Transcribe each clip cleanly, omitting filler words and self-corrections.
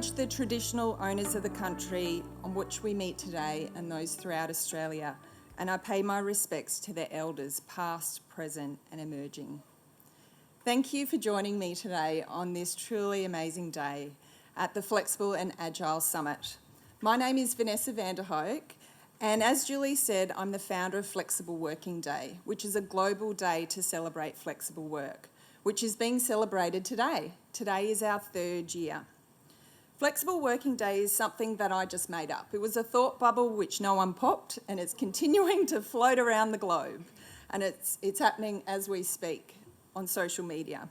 acknowledge the traditional owners of the country on which we meet today and those throughout Australia, and I pay my respects to their elders, past, present and emerging. Thank you for joining me today on this truly amazing day at the Flexible and Agile Summit. My name is Vanessa Vanderhoek, and as Julie said, I'm the founder of Flexible Working Day, which is a global day to celebrate flexible work, which is being celebrated today. Today is our third year. Flexible Working Day is something that I just made up. It was a thought bubble which no one popped, and it's continuing to float around the globe, and it's happening as we speak on social media.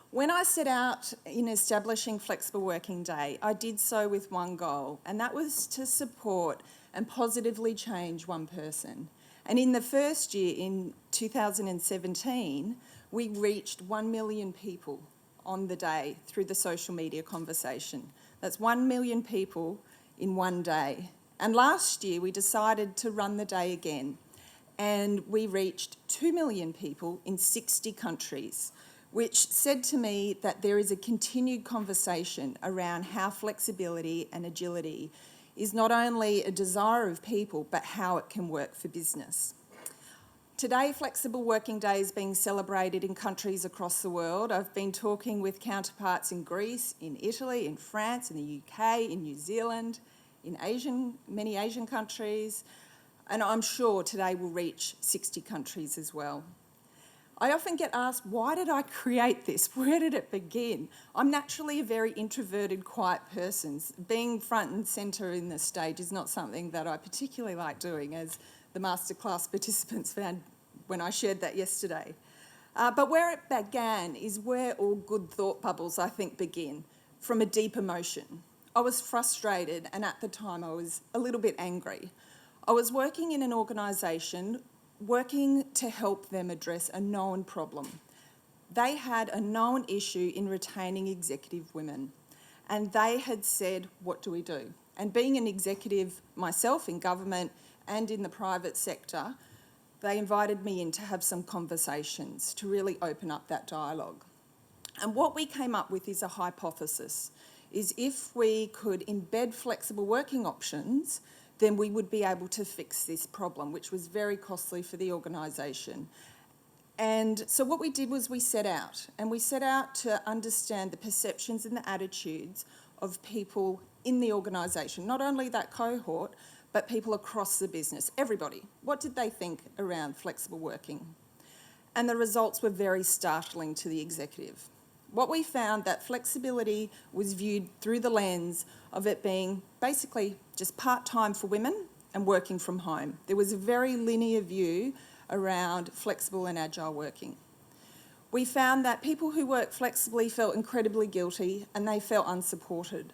When I set out in establishing Flexible Working Day, I did so with one goal, and that was to support and positively change one person. And in the first year, in 2017, we reached 1 million people on the day through the social media conversation. That's 1 million people in one day. And last year, we decided to run the day again, and we reached 2 million people in 60 countries, which said to me that there is a continued conversation around how flexibility and agility is not only a desire of people, but how it can work for business. Today, Flexible Working Day is being celebrated in countries across the world. I've been talking with counterparts in Greece, in Italy, in France, in the UK, in New Zealand, in many Asian countries, and I'm sure today will reach 60 countries as well. I often get asked, why did I create this? Where did it begin? I'm naturally a very introverted, quiet person. Being front and centre in this stage is not something that I particularly like doing, as the masterclass participants found when I shared that yesterday. But where it began is where all good thought bubbles, I think, begin, from a deep emotion. I was frustrated, and at the time I was a little bit angry. I was working in an organisation working to help them address a known problem. They had a known issue in retaining executive women, and they had said, what do we do? And being an executive myself in government and in the private sector, they invited me in to have some conversations to really open up that dialogue. And what we came up with is a hypothesis, is if we could embed flexible working options, then we would be able to fix this problem, which was very costly for the organisation. And so what we did was we set out to understand the perceptions and the attitudes of people in the organisation, not only that cohort, but people across the business, everybody. What did they think around flexible working? And the results were very startling to the executive. What we found that flexibility was viewed through the lens of it being basically just part-time for women and working from home. There was a very linear view around flexible and agile working. We found that people who work flexibly felt incredibly guilty and they felt unsupported.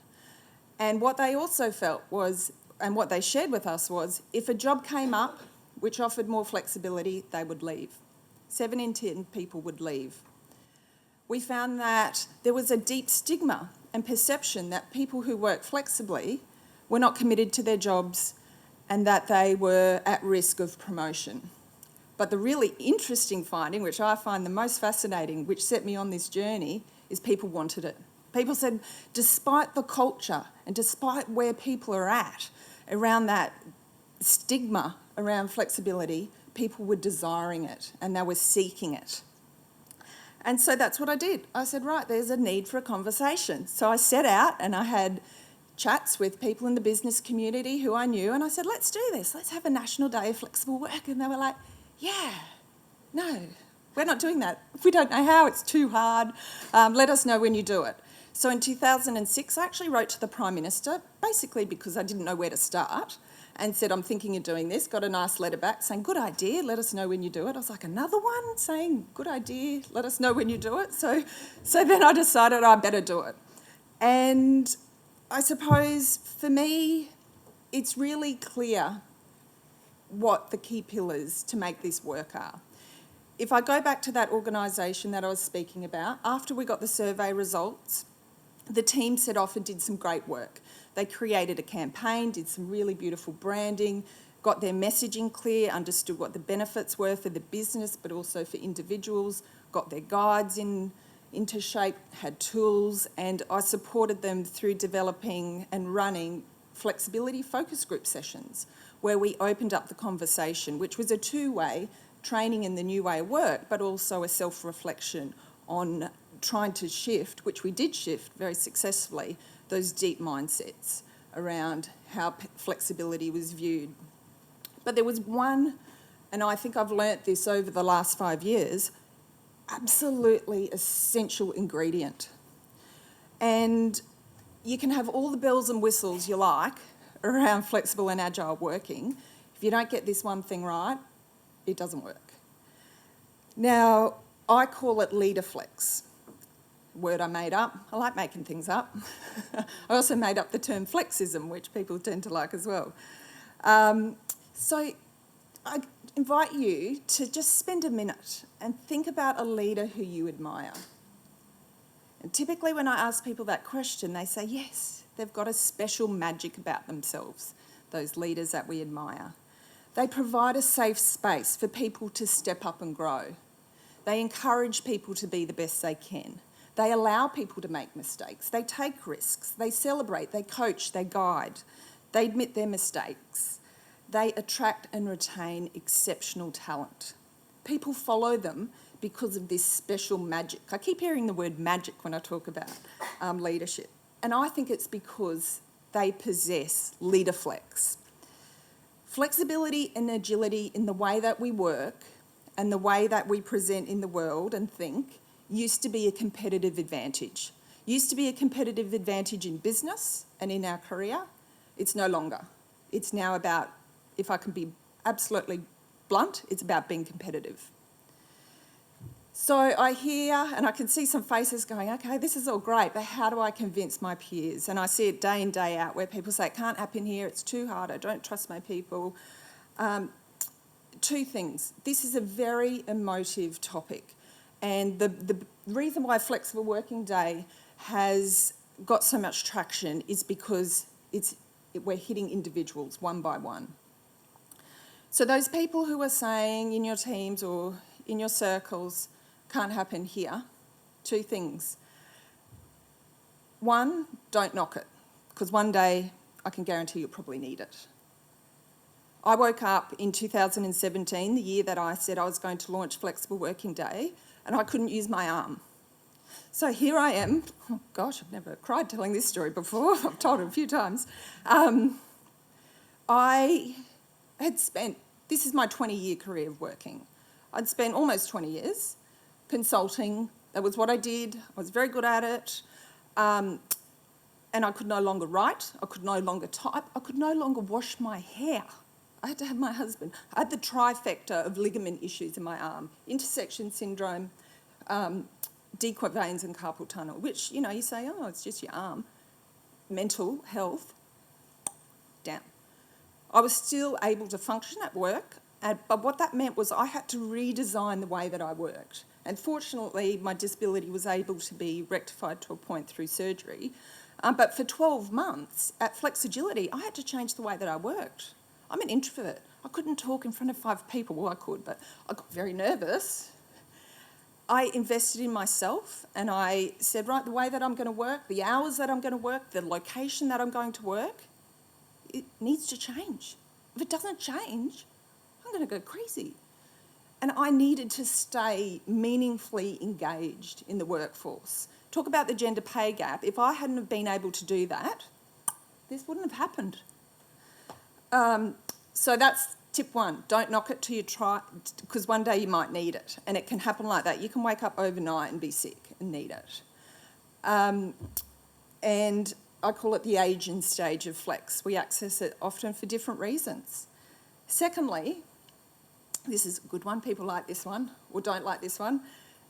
And what they also felt was, and what they shared with us was, if a job came up which offered more flexibility, they would leave. 7 in 10 people would leave. We found that there was a deep stigma and perception that people who work flexibly were not committed to their jobs and that they were at risk of promotion. But the really interesting finding, which I find the most fascinating, which set me on this journey, is people wanted it. People said, despite the culture and despite where people are at around that stigma around flexibility, people were desiring it and they were seeking it. And so that's what I did. I said, right, there's a need for a conversation. So I set out and I had chats with people in the business community who I knew, and I said, let's do this. Let's have a National Day of Flexible Work. And they were like, yeah, no, we're not doing that. We don't know how. It's too hard. Let us know when you do it. So in 2006, I actually wrote to the Prime Minister, basically because I didn't know where to start, and said, I'm thinking of doing this. Got a nice letter back saying, good idea, let us know when you do it. I was like, another one saying, good idea, let us know when you do it. So then I decided I better do it. And I suppose for me, it's really clear what the key pillars to make this work are. If I go back to that organisation that I was speaking about, after we got the survey results, the team set off and did some great work. They created a campaign, did some really beautiful branding, got their messaging clear, understood what the benefits were for the business but also for individuals, got their guides in into shape, had tools, and I supported them through developing and running flexibility focus group sessions where we opened up the conversation, which was a two-way training in the new way of work, but also a self-reflection on trying to shift, which we did shift very successfully, those deep mindsets around how flexibility was viewed. But there was one, and I think I've learnt this over the last 5 years, absolutely essential ingredient. And you can have all the bells and whistles you like around flexible and agile working. If you don't get this one thing right, it doesn't work. Now, I call it leader flex. Word I made up. I like making things up. I also made up the term flexism, which people tend to like as well. So I invite you to just spend a minute and think about a leader who you admire. And typically when I ask people that question, they say, yes, they've got a special magic about themselves, those leaders that we admire. They provide a safe space for people to step up and grow. They encourage people to be the best they can. They allow people to make mistakes. They take risks. They celebrate. They coach. They guide. They admit their mistakes. They attract and retain exceptional talent. People follow them because of this special magic. I keep hearing the word magic when I talk about leadership. And I think it's because they possess leader flex. Flexibility and agility in the way that we work and the way that we present in the world and think used to be a competitive advantage. Used to be a competitive advantage in business and in our career. It's no longer. It's now about, if I can be absolutely blunt, it's about being competitive. So I hear and I can see some faces going, okay, this is all great, but how do I convince my peers? And I see it day in, day out where people say, it can't happen here, it's too hard, I don't trust my people. Two things. This is a very emotive topic. And the reason why Flexible Working Day has got so much traction is because we're hitting individuals one by one. So those people who are saying in your teams or in your circles, can't happen here, two things. One, don't knock it, because one day I can guarantee you'll probably need it. I woke up in 2017, the year that I said I was going to launch Flexible Working Day, and I couldn't use my arm. So here I am. Oh gosh, I've never cried telling this story before. I've told it a few times. I had spent, this is my 20-year career of working. I'd spent almost 20 years consulting. That was what I did. I was very good at it. And I could no longer write. I could no longer type. I could no longer wash my hair. I had to have my husband. I had the trifecta of ligament issues in my arm, intersection syndrome, dequat veins and carpal tunnel, which, you know, you say, oh, it's just your arm. Mental health, down. I was still able to function at work, but what that meant was I had to redesign the way that I worked. And fortunately, my disability was able to be rectified to a point through surgery. But for 12 months at FlexAgility, I had to change the way that I worked. I'm an introvert. I couldn't talk in front of 5 people. Well, I could, but I got very nervous. I invested in myself and I said, right, the way that I'm going to work, the hours that I'm going to work, the location that I'm going to work, it needs to change. If it doesn't change, I'm going to go crazy. And I needed to stay meaningfully engaged in the workforce. Talk about the gender pay gap. If I hadn't have been able to do that, this wouldn't have happened. So that's tip 1. Don't knock it till you try, because one day you might need it. And it can happen like that. You can wake up overnight and be sick and need it. And I call it the age-in stage of flex. We access it often for different reasons. Secondly, this is a good one. People like this one or don't like this one.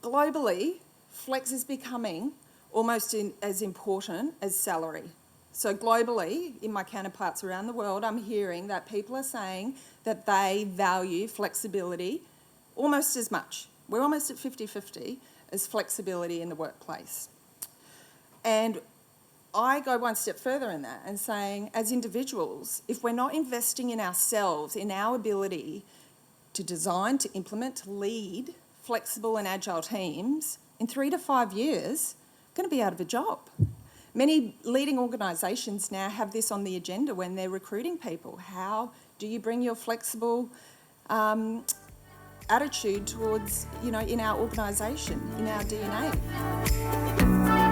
Globally, flex is becoming almost as important as salary. So globally, in my counterparts around the world, I'm hearing that people are saying that they value flexibility almost as much. We're almost at 50-50 as flexibility in the workplace. And I go one step further in that and saying, as individuals, if we're not investing in ourselves, in our ability to design, to implement, to lead flexible and agile teams, in 3 to 5 years, going to be out of a job. Many leading organisations now have this on the agenda when they're recruiting people. How do you bring your flexible attitude towards, in our organisation, in our DNA?